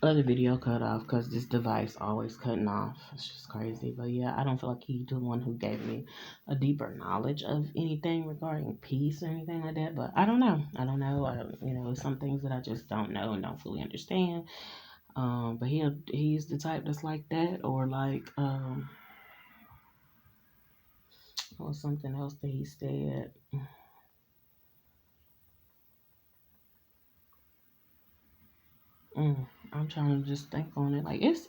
other video cut off because this device always cutting off. It's just crazy. But yeah, I don't feel like he's the one who gave me a deeper knowledge of anything regarding peace or anything like that. But I don't know. I don't know. Some things that I just don't know and don't fully understand. But he's the type that's like that, or like or something else that he said. I'm trying to just think on it. Like it's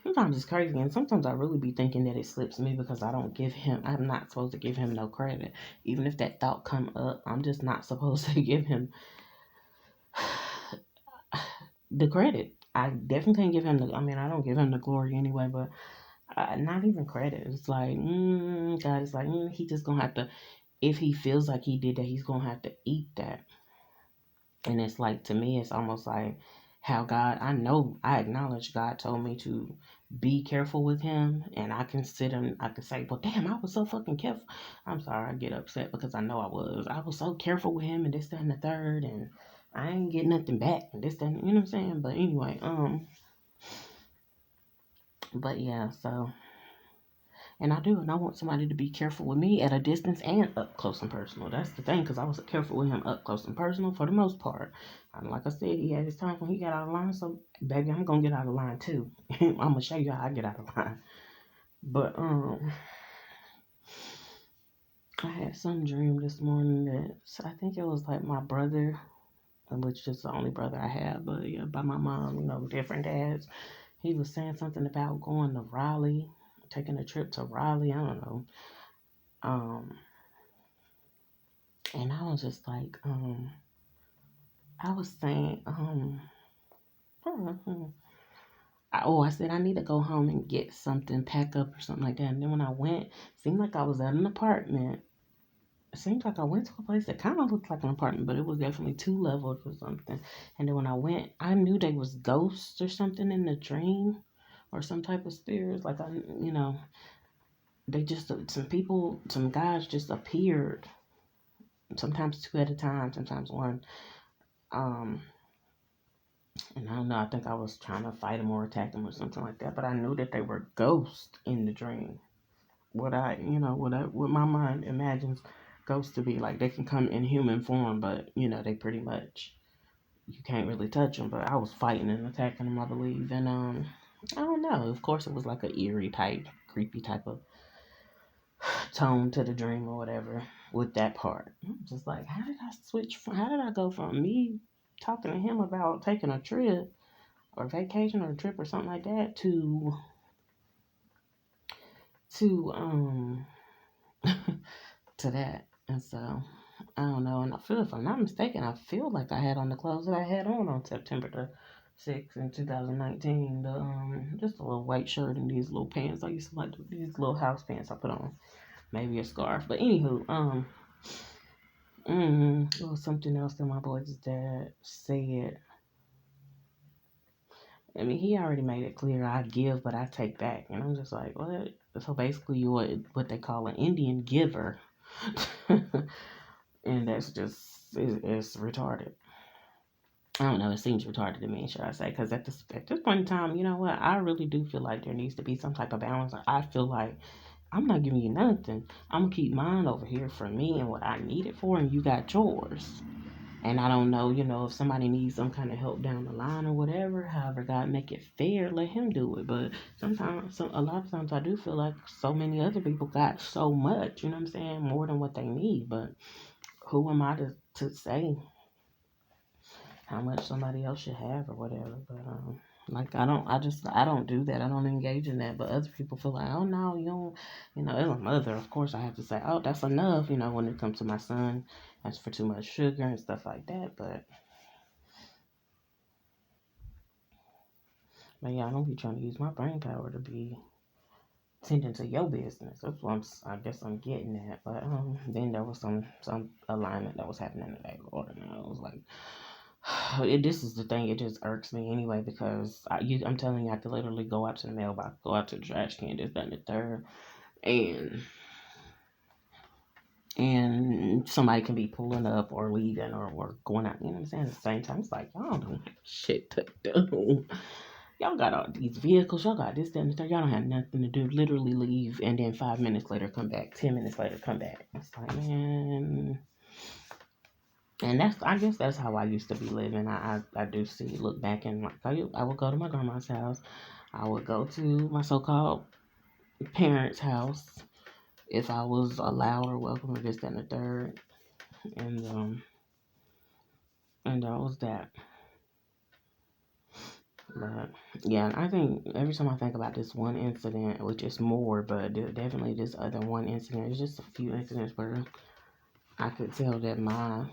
sometimes it's crazy, and sometimes I really be thinking that it slips me because I don't give him. I'm not supposed to give him no credit, even if that thought come up. I'm just not supposed to give him the credit. I definitely can't give him the. I mean, I don't give him the glory anyway, but not even credit. It's like God is like he just gonna have to. If he feels like he did that, he's gonna have to eat that. And it's like, to me, it's almost like how God, I acknowledge God told me to be careful with him. And I can sit and I can say, well, damn, I was so fucking careful. I'm sorry, I get upset because I know I was. I was so careful with him and this, that, and the third. And I ain't get nothing back. And this, that, you know what I'm saying? But anyway, but yeah, so. And I do, and I want somebody to be careful with me at a distance and up close and personal. That's the thing, because I was careful with him up close and personal for the most part. And like I said, he had his time when he got out of line, so baby, I'm gonna get out of line too. I'm gonna show you how I get out of line. But I had some dream this morning that I think it was like my brother, which is the only brother I have, but yeah, by my mom, different dads. He was saying something about going to Raleigh, taking a trip to Raleigh. I don't know. Um, And I was just like, I was saying, I said I need to go home and get something, pack up or something like that. And then when I went, it seemed like I was at an apartment. It seemed like I went to a place that kind of looked like an apartment, but it was definitely 2 levels or something. And then when I went, I knew there was ghosts or something in the dream, or some type of spirits. Like they just some guys just appeared. Sometimes two at a time, sometimes one. Um, And I don't know, I think I was trying to fight them or attack them or something like that. But I knew that they were ghosts in the dream. What my mind imagines ghosts to be like. They can come in human form, but they pretty much you can't really touch them. But I was fighting and attacking them, I believe. And I don't know. Of course, it was like a eerie type, creepy type of tone to the dream or whatever with that part. I'm just like, how did I switch from? How did I go from me talking to him about taking a trip or vacation or a trip or something like that to to that. And so I don't know. And I feel, if I'm not mistaken, I feel like I had on the clothes that I had on September the 6th in 2019. The just a little white shirt and these little pants. I used to like these little house pants I put on. Maybe a scarf. But anywho, it was something else that my boy's dad said. I mean, he already made it clear I give, but I take back. And I'm just like, what? So basically, you're what they call an Indian giver. And that's just, it's retarded. I don't know, it seems retarded to me, should I say. Because at this point in time, you know what? I really do feel like there needs to be some type of balance. I feel like I'm not giving you nothing. I'm going to keep mine over here for me and what I need it for, and you got yours. And I don't know, if somebody needs some kind of help down the line or whatever, however God make it fair, let him do it. But a lot of times I do feel like so many other people got so much, you know what I'm saying, more than what they need. But who am I to say how much somebody else should have or whatever? But like I don't do that. I don't engage in that. But other people feel like, oh no, you don't, as a mother, of course I have to say, oh, that's enough, when it comes to my son, that's for too much sugar and stuff like that. But yeah, I don't be trying to use my brain power to be tending to your business. That's what I guess I'm getting at. But then there was some alignment that was happening today, Lord, and I was like, this is the thing. It just irks me anyway because I'm telling you, I could literally go out to the mailbox, go out to the trash can, this, that, and the third, and somebody can be pulling up or leaving or going out. You know what I'm saying? At the same time, it's like y'all don't have shit to do. Y'all got all these vehicles, y'all got this, that, and the third. Y'all don't have nothing to do. Literally leave, and then 5 minutes later come back. 10 minutes later come back. It's like, man. And I guess that's how I used to be living. I do see, look back and like, I would go to my grandma's house. I would go to my so-called parents' house if I was allowed or welcome or this, that, and the third. And and that was that. But yeah, I think every time I think about this one incident, which is more, but definitely this other one incident, it's just a few incidents where I could tell that my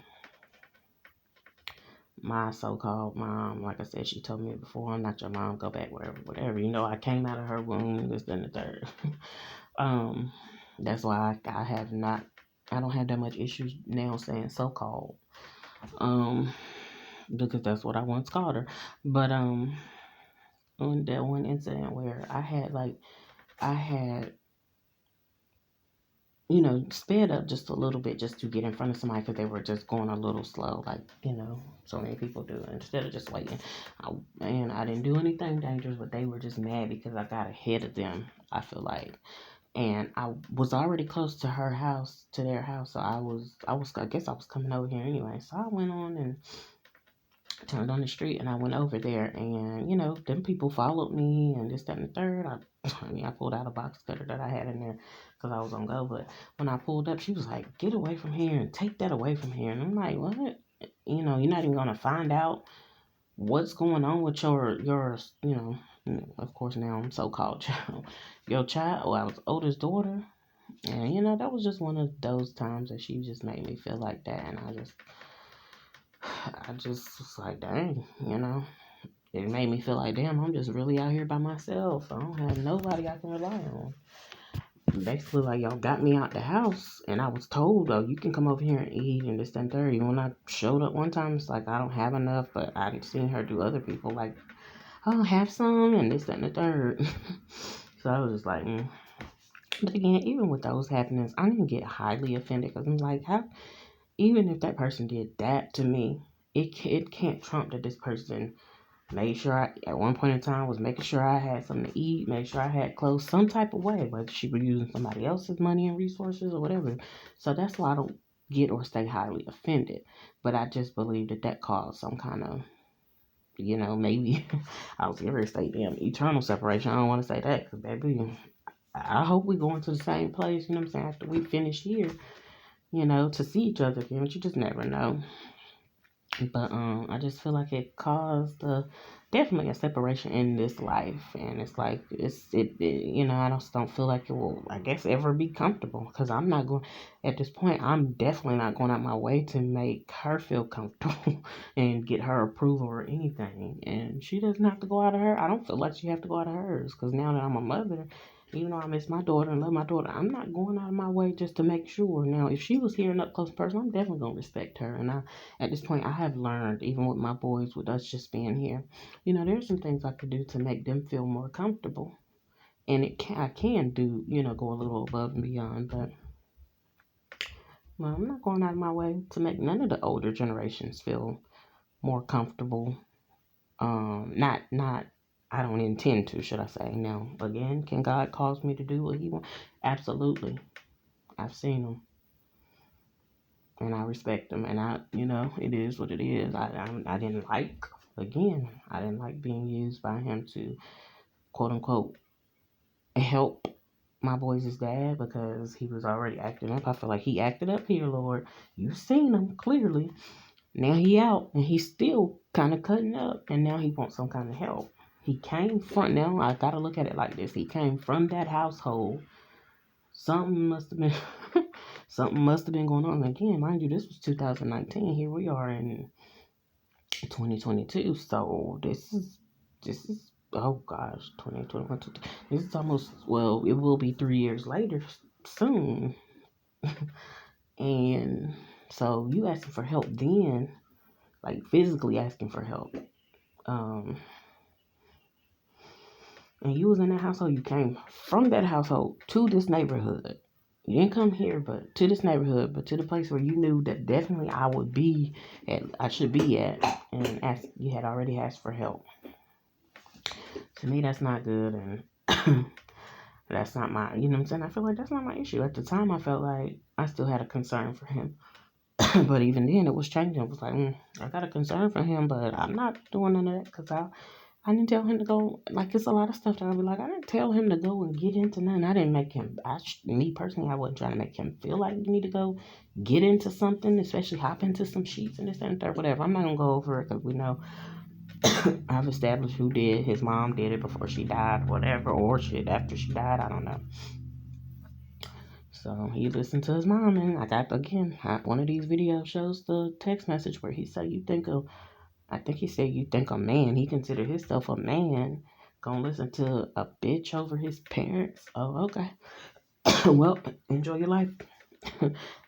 so-called mom, like I said, she told me before, I'm not your mom, go back wherever, whatever. I came out of her womb, this, then the third. um, that's why I have not, I don't have that much issues now saying so-called, um, because that's what I once called her. But on that one incident where I had sped up just a little bit just to get in front of somebody because they were just going a little slow, like, so many people do. Instead of just waiting, and I didn't do anything dangerous, but they were just mad because I got ahead of them, I feel like. And I was already close to their house, so I guess I was coming over here anyway. So I went on and turned on the street and I went over there and them people followed me and this, that, and the third. I pulled out a box cutter that I had in there because I was on go. But when I pulled up, she was like, "Get away from here and take that away from here." And I'm like, "What? You're not even gonna find out what's going on with your of course now I'm so-called child, your child." Well, I was oldest daughter, and that was just one of those times that she just made me feel like that, and I just was like, dang, it made me feel like, damn, I'm just really out here by myself. I don't have nobody I can rely on. Basically, like, y'all got me out the house, and I was told, oh, you can come over here and eat and this, that, and third. Even when I showed up one time, it's like, I don't have enough, but I've seen her do other people, like, oh, have some and this, that, and the third. So I was just like, But again, even with those happenings, I didn't get highly offended because I'm like, how, even if that person did that to me, it can't trump that this person made sure at one point in time was making sure I had something to eat, made sure I had clothes, some type of way, whether she was using somebody else's money and resources or whatever. So that's why I don't get or stay highly offended. But I just believe that caused some kind of, maybe I was going to say, damn, eternal separation. I don't want to say that because, baby, I hope we go into the same place, you know what I'm saying, after we finish here, to see each other again, but you just never know. But I just feel like it caused definitely a separation in this life, and it's like I just don't feel like it will, I guess, ever be comfortable because I'm not going at this point. I'm definitely not going out my way to make her feel comfortable and get her approval or anything, and she doesn't have to go out of her. I don't feel like she have to go out of hers because now that I'm a mother. Even though I miss my daughter and love my daughter, I'm not going out of my way just to make sure. Now, if she was here and up close person, I'm definitely gonna respect her, and at this point, I have learned, even with my boys, with us just being here, there's some things I could do to make them feel more comfortable. And I can do, go a little above and beyond, but well, I'm not going out of my way to make none of the older generations feel more comfortable. Not, I don't intend to, should I say. Now, again, can God cause me to do what He wants? Absolutely. I've seen them. And I respect them, and it is what it is. I didn't like, again, I didn't like being used by him to quote unquote help my boys' dad because he was already acting up. I feel like he acted up here, Lord. You've seen him clearly. Now he out, and he's still kind of cutting up, and now he wants some kind of help. He came from, now I gotta look at it like this. He came from that household. Something must have been something must have been going on. Again, mind you, this was 2019. Here we are in 2022. So this is oh gosh, 2021. This is almost, well, it will be 3 years later soon. And so you asking for help then, like physically asking for help. Um, and you was in that household. You came from that household to this neighborhood. You didn't come here, but to this neighborhood, but to the place where you knew that definitely I should be at, and you had already asked for help. To me, that's not good, and that's not my, you know what I'm saying? I feel like that's not my issue. At the time, I felt like I still had a concern for him. But even then, it was changing. It was like, I got a concern for him, but I'm not doing none of that because I didn't tell him to go. Like, it's a lot of stuff that I'll be like, I didn't tell him to go and get into nothing. I didn't make him, me personally, I wasn't trying to make him feel like you need to go get into something, especially hop into some sheets and this and that, whatever. I'm not going to go over it because we know I've established who did. His mom did it before she died, whatever, or shit after she died. I don't know. So he listened to his mom, and I got again one of these videos shows the text message where he said, "You think of," I think he said, "You think a man? He considered himself a man. Gonna listen to a bitch over his parents? Oh, okay. Well, enjoy your life.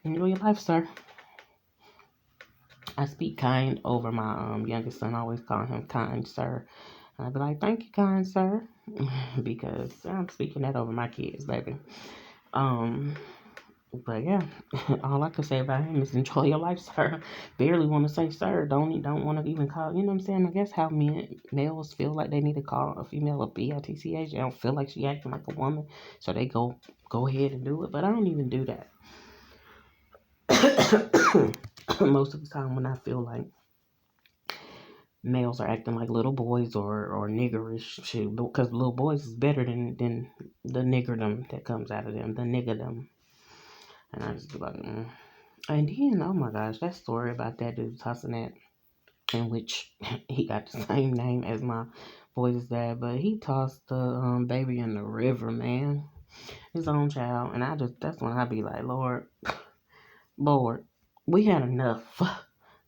Enjoy your life, sir." I speak kind over my youngest son. I always call him kind, sir. I'd be like, "Thank you, kind sir," because I'm speaking that over my kids, baby. Um, but yeah, all I can say about him is enjoy your life, sir. Barely want to say sir. Don't want to even call. You know what I'm saying? I guess how males feel like they need to call a female a bitch. They don't feel like she acting like a woman, so they go ahead and do it. But I don't even do that. Most of the time, when I feel like males are acting like little boys or niggerish shit, because little boys is better than the niggerdom that comes out of them, the niggerdom. And I just be like, And then, oh my gosh, that story about that dude tossing that, in which he got the same name as my boy's dad, but he tossed the baby in the river, man, his own child. And that's when I be like, Lord, we had enough.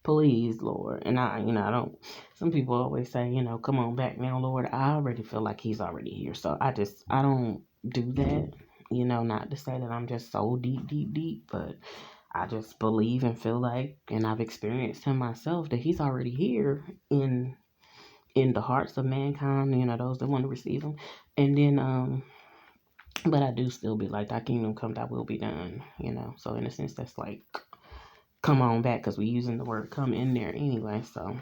Please, Lord. And I don't, some people always say, come on back now, Lord. I already feel like he's already here. So I don't do that. Not to say that I'm just so deep, deep, deep, but I just believe and feel like, and I've experienced him myself, that he's already here in the hearts of mankind, those that want to receive him. And then, but I do still be like, thy kingdom come, thy will be done. So in a sense, that's like, come on back, because we using the word come in there anyway. So,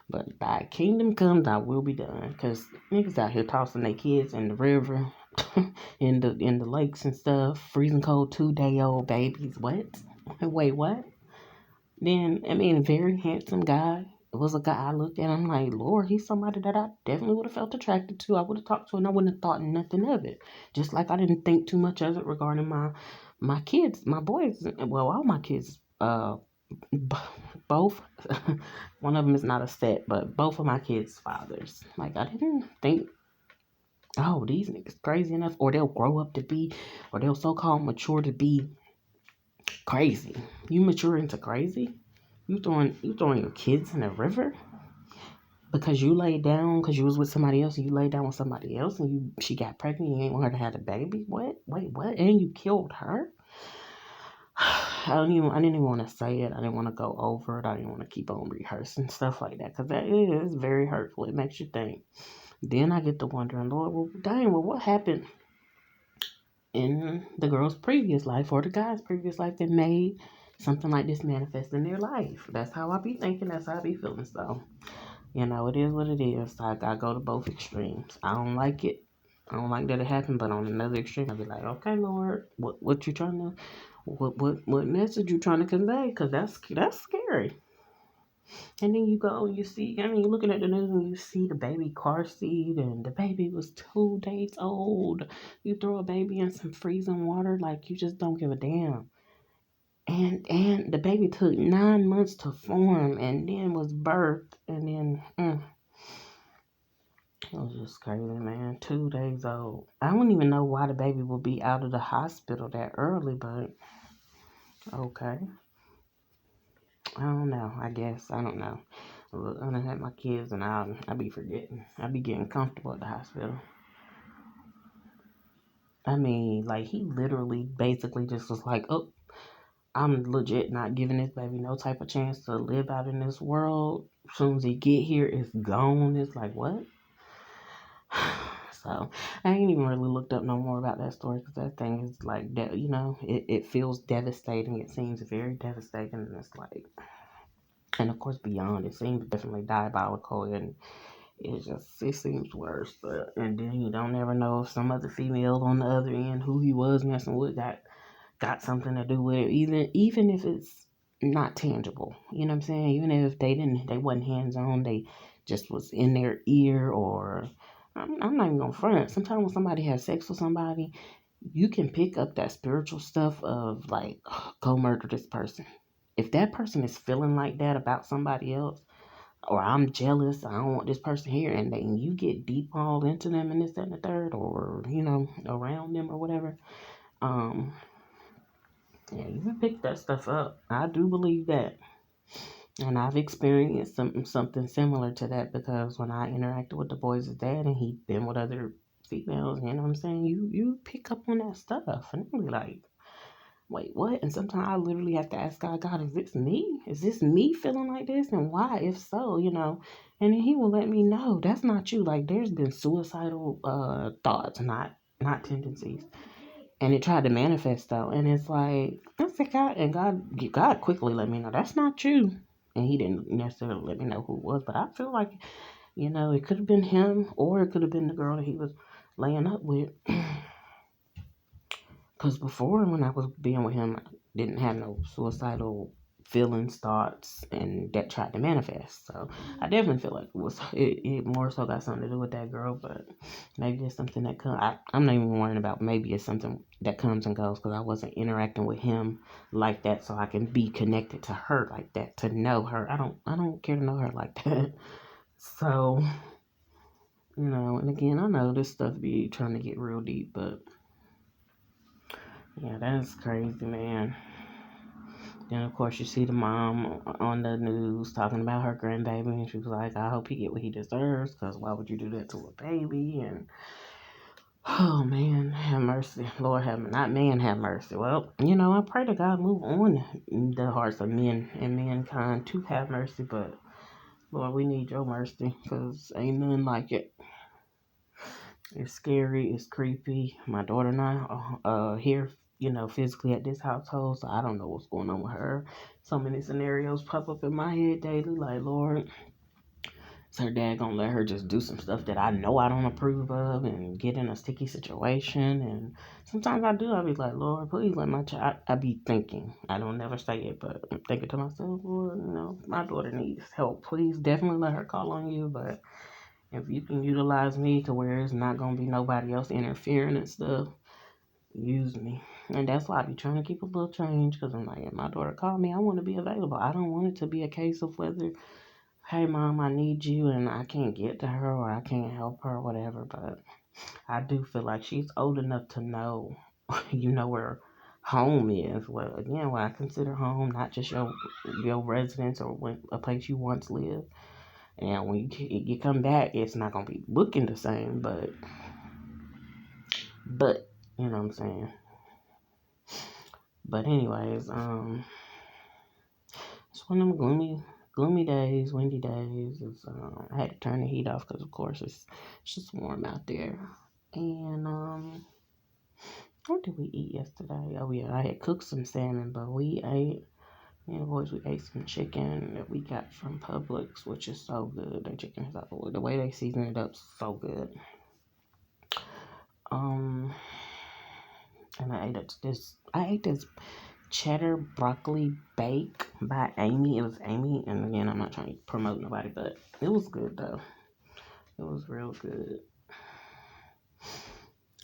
but thy kingdom come, thy will be done, because niggas out here tossing their kids in the river, in the lakes and stuff, freezing cold 2-day-old babies. What? Wait, what? Then, I mean, a very handsome guy. It was a guy I looked at. I'm like, Lord, he's somebody that I definitely would have felt attracted to. I would have talked to, and I wouldn't have thought nothing of it. Just like I didn't think too much of it regarding my kids, my boys. Well, all my kids. Both. One of them is not a set, but both of my kids' fathers. Like I didn't think, oh, these niggas crazy enough, or they'll grow up to be, or they'll so-called mature to be crazy. You mature into crazy? You throwing your kids in the river because you laid down because you was with somebody else and you laid down with somebody else and she got pregnant and you ain't want her to have a baby? What? Wait, what? And you killed her? I didn't even want to say it. I didn't want to go over it. I didn't want to keep on rehearsing stuff like that because that is very hurtful. It makes you think. Then I get to wondering, Lord, well, dang, well, what happened in the girl's previous life or the guy's previous life that made something like this manifest in their life? That's how I be thinking. That's how I be feeling. So, it is what it is. I go to both extremes. I don't like it. I don't like that it happened, but on another extreme, I'll be like, okay, Lord, what you trying to, what message you trying to convey? Because that's scary. And then you go and you see, I mean, you're looking at the news and you see the baby car seat and the baby was 2 days old. You throw a baby in some freezing water, like you just don't give a damn. And the baby took 9 months to form and then was birthed and then it was just crazy, man. 2 days old. I don't even know why the baby would be out of the hospital that early, but okay. I don't know. I guess. I don't know. Look, I done had my kids and I be forgetting. I be getting comfortable at the hospital. I mean, like, he literally basically just was like, oh, I'm legit not giving this baby no type of chance to live out in this world. As soon as he get here, it's gone. It's like, what? So, I ain't even really looked up no more about that story because that thing is like, it feels devastating. It seems very devastating. And it's like, and of course, beyond, it seems definitely diabolical it seems worse. But and then you don't ever know if some other female on the other end who he was messing with got something to do with it. Even if it's not tangible, you know what I'm saying? Even if they wasn't hands on, they just was in their ear. Or I'm not even gonna front. Sometimes when somebody has sex with somebody, you can pick up that spiritual stuff of like, go murder this person. If that person is feeling like that about somebody else, or I'm jealous, I don't want this person here, and then you get deep all into them and this, that, and the third, or around them or whatever. Um, yeah, you can pick that stuff up. I do believe that, and I've experienced something similar to that because when I interacted with the boys' dad, and he'd been with other females, you know what I'm saying? You pick up on that stuff, and I'm like, wait, what? And sometimes I literally have to ask God, is this me? Is this me feeling like this? And why? If so, and then he will let me know that's not you. Like there's been suicidal thoughts, not tendencies. And it tried to manifest though. And it's like, I said, God quickly let me know that's not you. And he didn't necessarily let me know who it was, but I feel like, it could have been him or it could have been the girl that he was laying up with. Because before, when I was being with him, I didn't have no suicidal feelings, thoughts, and that tried to manifest. So I definitely feel like it more so got something to do with that girl, but maybe it's something that comes. I'm not even worrying about maybe it's something that comes and goes because I wasn't interacting with him like that, so I can be connected to her like that, to know her. I don't care to know her like that. So, and again, I know this stuff be trying to get real deep, but yeah, that's crazy, man. Then of course you see the mom on the news talking about her grandbaby, and she was like, "I hope he get what he deserves, cause why would you do that to a baby?" And oh man, have mercy, Lord have not man have mercy. Well, I pray to God move on in the hearts of men and mankind to have mercy, but Lord, we need your mercy, cause ain't nothing like it. It's scary. It's creepy. My daughter and I here, physically at this household, so I don't know what's going on with her. So many scenarios pop up in my head daily. Like, Lord, is her dad gonna let her just do some stuff that I know I don't approve of and get in a sticky situation? And sometimes I do. I be like, Lord, please let my child. I be thinking. I don't never say it, but I'm thinking to myself, Lord, my daughter needs help. Please, definitely let her call on you, but if you can utilize me to where it's not gonna be nobody else interfering and stuff, use me. And that's why I be trying to keep a little change, because I'm like, if my daughter called me, I want to be available. I don't want it to be a case of whether, hey mom, I need you and I can't get to her or I can't help her or whatever. But I do feel like she's old enough to know, where home is. Well, again, what I consider home, not just your residence or a place you once lived. And when you come back, it's not gonna be looking the same, but you know what I'm saying. But anyways, it's one of them gloomy days, windy days. I had to turn the heat off because of course it's just warm out there. And what did we eat yesterday? Oh yeah, I had cooked some salmon, but we ate. Boys, we ate some chicken that we got from Publix, which is so good. Their chicken is the way they season it up, so good. Um, and I ate this cheddar broccoli bake by Amy. It was Amy, and again, I'm not trying to promote nobody, but it was good though. It was real good.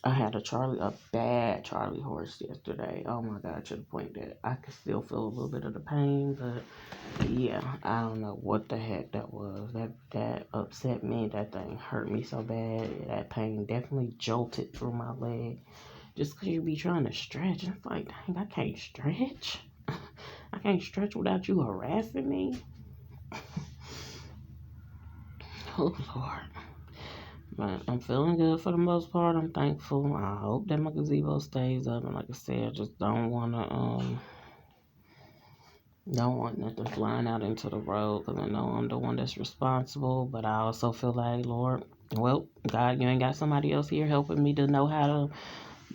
I had a bad Charlie horse yesterday. Oh my god, to the point that I could still feel a little bit of the pain, but yeah, I don't know what the heck that was. That upset me. That thing hurt me so bad. That pain definitely jolted through my leg. Just because you be trying to stretch, it's like, dang, I can't stretch. I can't stretch without you harassing me. Oh Lord. But I'm feeling good for the most part. I'm thankful. I hope that my gazebo stays up. And like I said, I just don't want nothing flying out into the road because I know I'm the one that's responsible. But I also feel like, Lord, well, God, you ain't got somebody else here helping me to know how to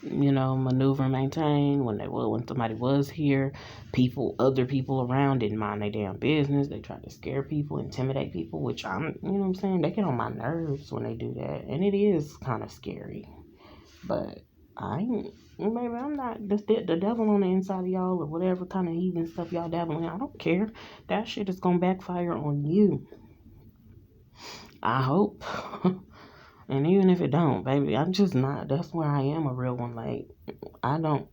maneuver and maintain when somebody was here. Other people around didn't mind their damn business. They tried to scare people, intimidate people, which what I'm saying, they get on my nerves when they do that, and it is kind of scary. But I ain't, maybe I'm not the devil on the inside of y'all or whatever kind of heathen stuff y'all dabbling in. I don't care. That shit is gonna backfire on you. I hope. And even if it don't, baby, I'm just not. That's where I am a real one. Like, I don't.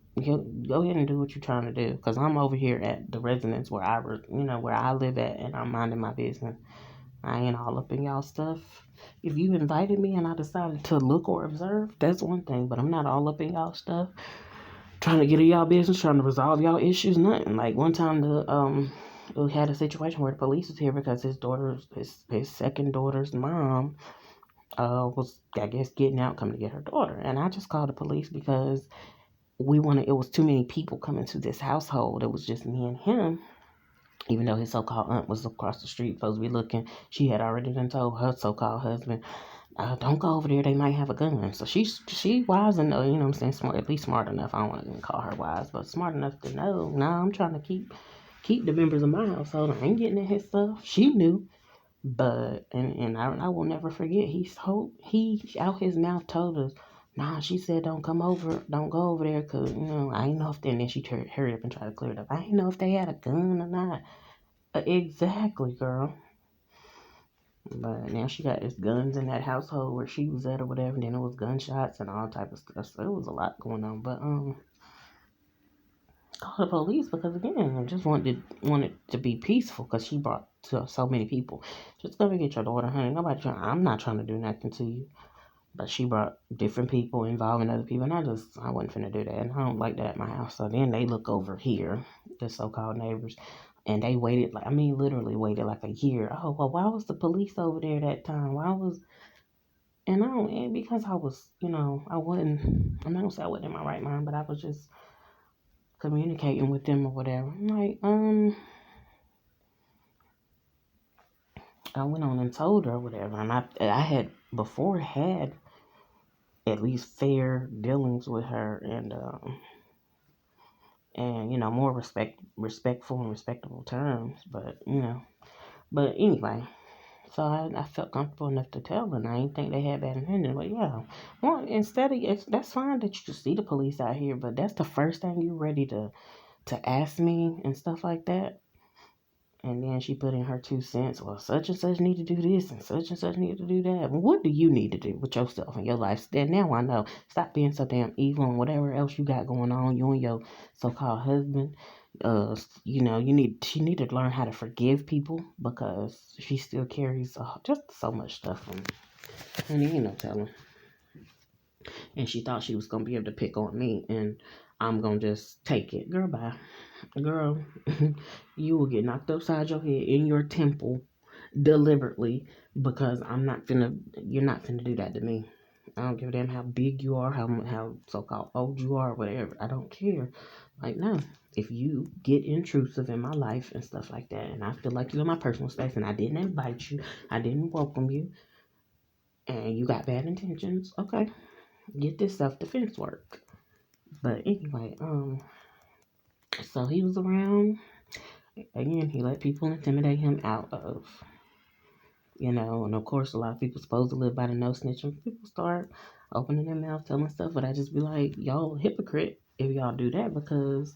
Go ahead and do what you're trying to do, cause I'm over here at the residence where I live at, and I'm minding my business. I ain't all up in y'all stuff. If you invited me and I decided to look or observe, that's one thing. But I'm not all up in y'all stuff, trying to get in y'all business, trying to resolve y'all issues. Nothing. Like one time, we had a situation where the police was here because his second daughter's mom was, I guess, getting out, coming to get her daughter. And I just called the police because it was too many people coming to this household. It was just me and him. Even though his so-called aunt was across the street, supposed to be looking, she had already done told her so-called husband, don't go over there, they might have a gun. So she wise enough, what I'm saying, smart, at least smart enough. I don't want to call her wise, but smart enough to know, nah, I'm trying to keep the members of my household. I ain't getting in his stuff. She knew. But I will never forget. He out his mouth told us, nah. She said, don't go over there, cause I ain't know if. And then she hurried up and tried to clear it up. I ain't know if they had a gun or not. Exactly, girl. But now she got his guns in that household where she was at or whatever. And then it was gunshots and all type of stuff. So it was a lot going on. But call the police because again, I just wanted to be peaceful because she brought so many people. Just go and get your daughter, honey. I'm not trying to do nothing to you. But she brought different people involving other people, and I wasn't finna do that, and I don't like that at my house. So then they look over here, the so-called neighbors, and they waited literally waited like a year. Oh well, why was the police over there that time? Why was and I don't and because I was I wasn't. I'm not gonna say I wasn't in my right mind, but I was just communicating with them or whatever. I'm like I went on and told her or whatever, and I had before had at least fair dealings with her and more respectful and respectable terms. But anyway, so I felt comfortable enough to tell them. I didn't think they had bad intentions, but yeah. Well, that's fine that you see the police out here, but that's the first thing you ready to ask me and stuff like that. And then she put in her 2 cents. Well, such and such need to do this, and such need to do that. Well, what do you need to do with yourself and your life? Then now I know. Stop being so damn evil and whatever else you got going on. You and your so-called husband. She need to learn how to forgive people because she still carries just so much stuff. Honey, ain't no telling. And she thought she was gonna be able to pick on me, and I'm gonna just take it. Girl, bye. Girl, you will get knocked upside your head in your temple deliberately because you're not finna do that to me. I don't give a damn how big you are, how so-called old you are, whatever. I don't care. Like, no. If you get intrusive in my life and stuff like that, and I feel like you're in my personal space and I didn't invite you, I didn't welcome you, and you got bad intentions, okay, get this self-defense work. But anyway, so he was around. Again, he let people intimidate him out of, and of course, a lot of people supposed to live by the no snitching. People start opening their mouth, telling stuff, but I just be like, y'all hypocrite if y'all do that because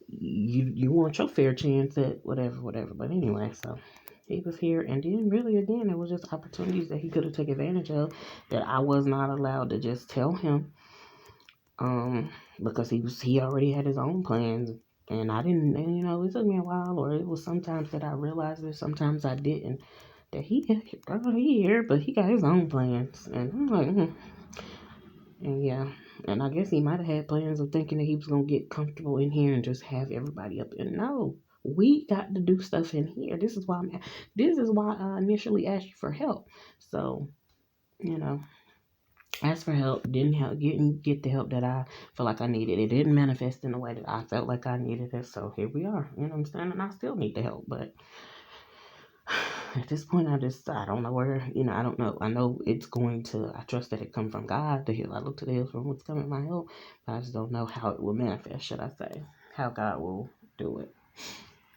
you want your fair chance at whatever. But anyway, so he was here, and then really again, it was just opportunities that he could have taken advantage of that I was not allowed to just tell him, because he already had his own plans. And I didn't, and it took me a while, or it was sometimes that I realized it, sometimes I didn't. That he here, but he got his own plans, and I'm like, and yeah, and I guess he might have had plans of thinking that he was gonna get comfortable in here and just have everybody up. And no, we got to do stuff in here. This is why I initially asked you for help. So, you know, asked for help, didn't get the help that I feel like I needed. It didn't manifest in the way that I felt like I needed it. So here we are. You know what I'm saying? And I still need the help, but at this point, I don't know where, I don't know. I know it's going to, I trust that it come from God, the hill. I look to the hills from what's coming my help, but I just don't know how it will manifest, should I say, how God will do it.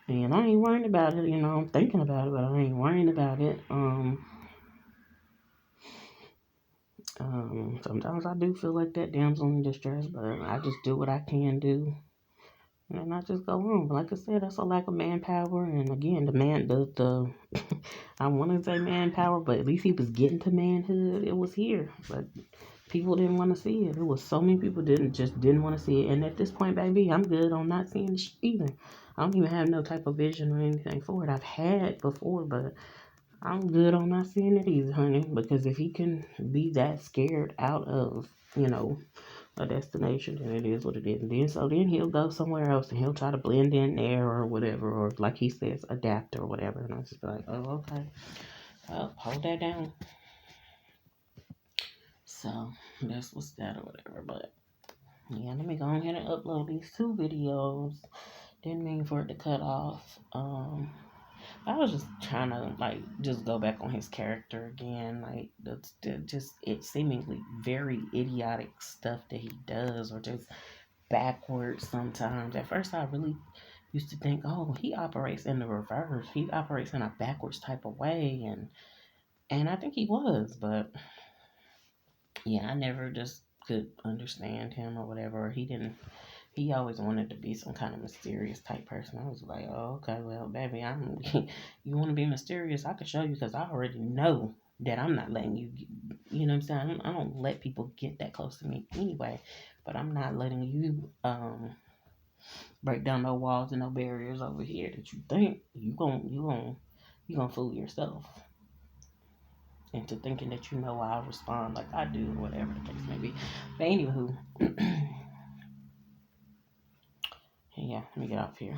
And I ain't worrying about it, I'm thinking about it, but I ain't worrying about it. Sometimes I do feel like that damsel in distress, but I just do what I can do. And I just go on. Like I said, that's a lack of manpower. And again, the I want to say manpower, but at least he was getting to manhood. It was here, but people didn't want to see it. There was so many people didn't want to see it. And at this point, baby, I'm good on not seeing it either. I don't even have no type of vision or anything for it. I've had before, but I'm good on not seeing it either, honey. Because if he can be that scared out of, a destination, and it is what it is. And then he'll go somewhere else and he'll try to blend in there or whatever, or like he says, adapt or whatever. And I was just like, oh, okay, hold that down. So that's what's that or whatever. But yeah, let me go ahead and upload these 2 videos. Didn't mean for it to cut off. I was just trying to just go back on his character again, just it seemingly very idiotic stuff that he does, or just backwards sometimes. At first, I really used to think, oh, he operates in the reverse. He operates in a backwards type of way, and I think he was, but yeah, I never just could understand him or whatever. He didn't. He always wanted to be some kind of mysterious type person. I was like, oh, okay, well, baby, I'm. You want to be mysterious? I can show you because I already know that I'm not letting you. You know what I'm saying? I don't let people get that close to me anyway, but I'm not letting you break down no walls and no barriers over here that you think you gonna fool yourself into thinking that I'll respond like I do, or whatever the case may be. But anywho, yeah, let me get off here.